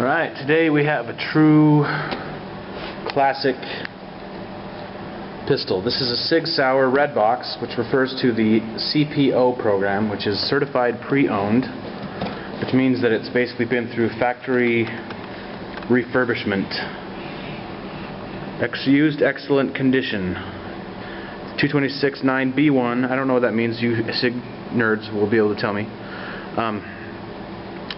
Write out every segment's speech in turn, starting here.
Alright, today we have a true classic pistol. This is a SIG Sauer red box, which refers to the CPO program, which is certified pre-owned, which means that it's basically been through factory refurbishment. Used excellent condition. 226 9B1. I don't know what that means. You SIG nerds will be able to tell me.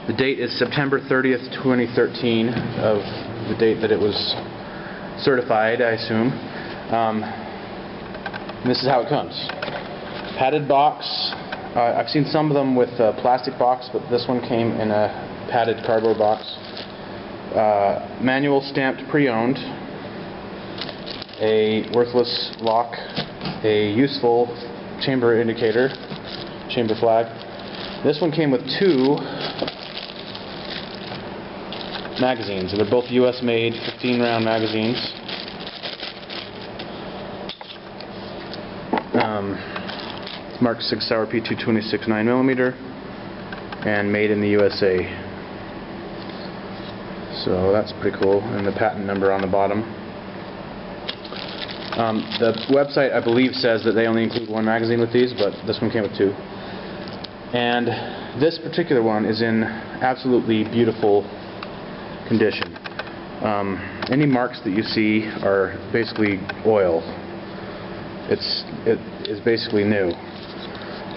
The date is September 30th, 2013, of the date that it was certified, I assume. This is how it comes. Padded box. I've seen some of them with a plastic box, but this one came in a padded cardboard box. Manual stamped pre-owned. A worthless lock. A useful chamber indicator. Chamber flag. This one came with two magazines. They're both US made 15 round magazines. It's marked SIG Sauer P226 9mm and made in the USA. So that's pretty cool, and the patent number on the bottom. The website, I believe, says that they only include one magazine with these, but this one came with two. And this particular one is in absolutely beautiful condition. Any marks that you see are basically oil. It is basically new,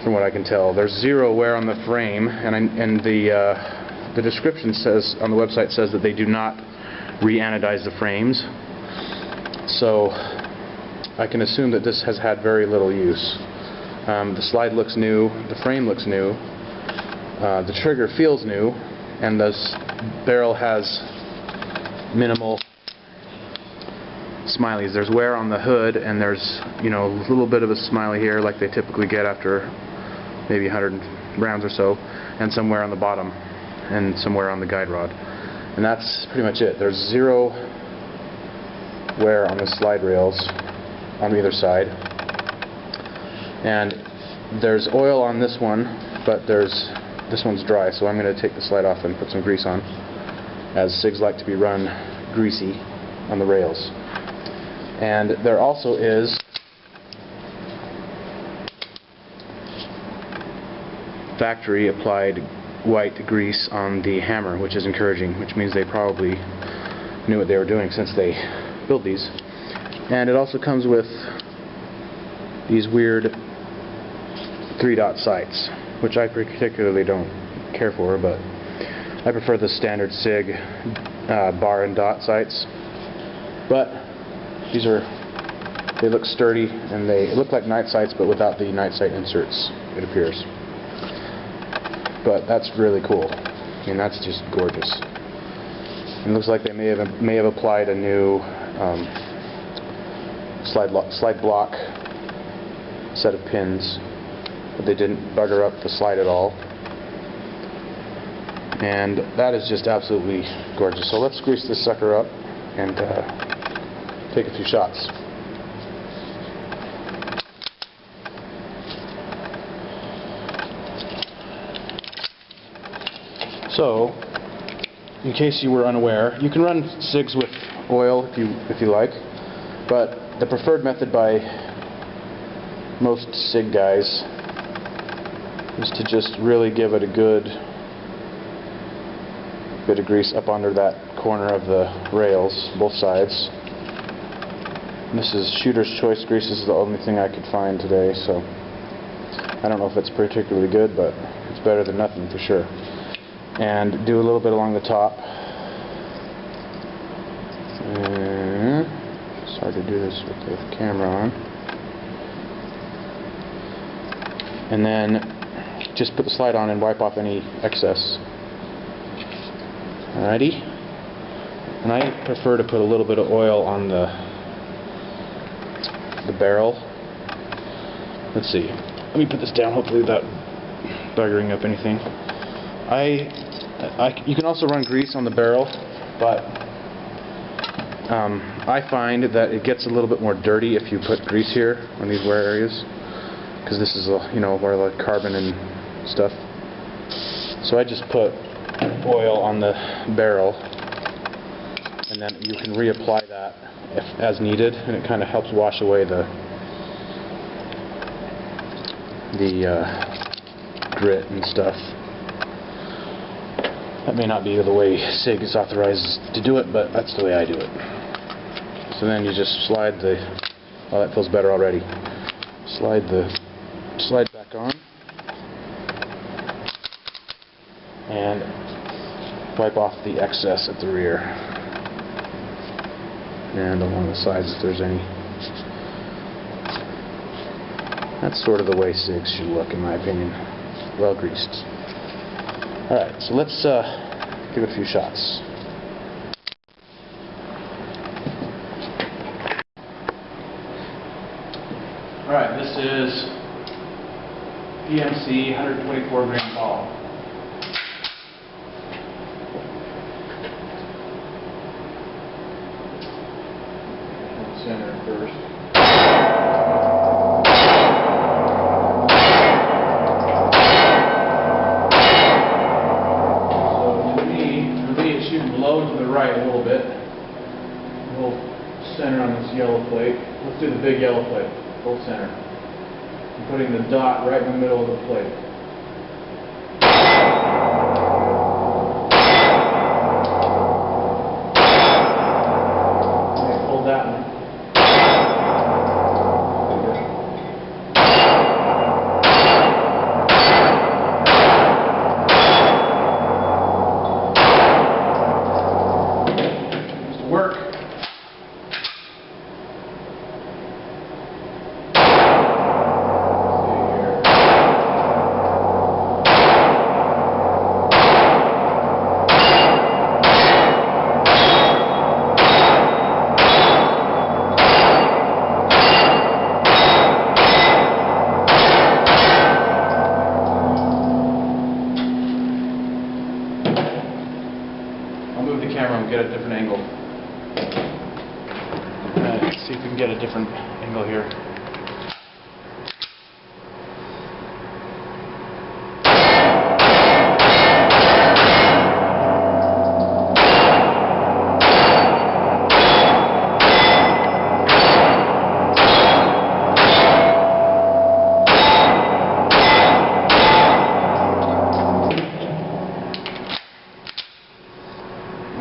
from what I can tell. There's zero wear on the frame, and the description says on the website says that they do not re-anodize the frames. So I can assume that this has had very little use. The slide looks new, the frame looks new, the trigger feels new, and this barrel has minimal smileys. There's wear on the hood, and there's, you know, a little bit of a smiley here like they typically get after maybe 100 rounds or so, and some wear on the bottom and some wear on the guide rod. And that's pretty much it. There's zero wear on the slide rails on either side. And there's oil on this one, but this one's dry, so I'm going to take the slide off and put some grease on, as SIGs like to be run greasy on the rails. And there also is factory applied white grease on the hammer, which is encouraging, which means they probably knew what they were doing since they built these. And it also comes with these weird 3-dot sights, which I particularly don't care for, but I prefer the standard SIG bar and dot sights. But they look sturdy, and they look like night sights, but without the night sight inserts, it appears. But that's really cool. I mean, that's just gorgeous. It looks like they may have applied a new slide block set of pins, but they didn't bugger up the slide at all. And that is just absolutely gorgeous. So let's grease this sucker up and take a few shots. So, in case you were unaware, you can run SIGs with oil if you like, but the preferred method by most SIG guys is to just really give it a good bit of grease up under that corner of the rails, both sides. And this is Shooter's Choice grease. This is the only thing I could find today, so I don't know if it's particularly good, but it's better than nothing for sure. And do a little bit along the top. It's hard to do this with the camera on. And then just put the slide on and wipe off any excess. Alrighty. And I prefer to put a little bit of oil on the barrel. Let's see. Let me put this down, hopefully without buggering up anything. You can also run grease on the barrel, but I find that it gets a little bit more dirty if you put grease here on these wear areas, because this is, you know, where the carbon and stuff. So I just put oil on the barrel and then you can reapply that as needed, and it kind of helps wash away the grit and stuff. That may not be the way SIG is authorized to do it, but that's the way I do it. So then you just slide the, oh, that feels better already. Slide back on and wipe off the excess at the rear and along the sides if there's any. That's sort of the way SIGs should look, in my opinion. Well greased. Alright, so let's give it a few shots. Alright, this is PMC 124 gram ball. Center first. Low to the right a little bit. We'll center on this yellow plate. Let's do the big yellow plate. Full center. I'm putting the dot right in the middle of the plate. Okay, hold that one. Work. I'll move the camera and get a different angle. Let's see if we can get a different angle here.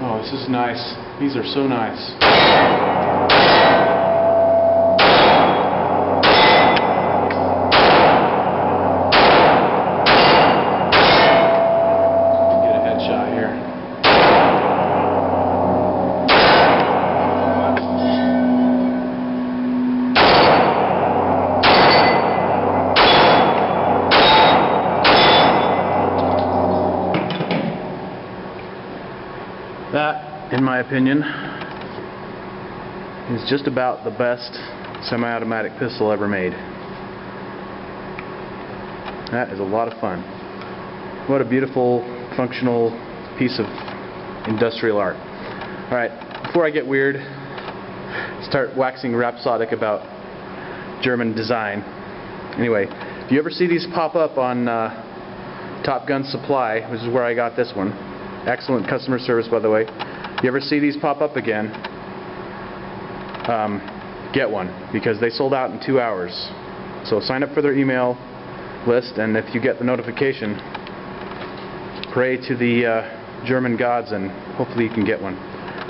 Oh, this is nice. These are so nice. That, in my opinion, is just about the best semi-automatic pistol ever made. That is a lot of fun. What a beautiful, functional piece of industrial art. Alright, before I get weird, start waxing rhapsodic about German design. Anyway, if you ever see these pop up on Top Gun Supply, which is where I got this one, excellent customer service, by the way. You ever see these pop up again, get one, because they sold out in 2 hours. So sign up for their email list, and if you get the notification, pray to the German gods and hopefully you can get one.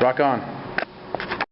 Rock on.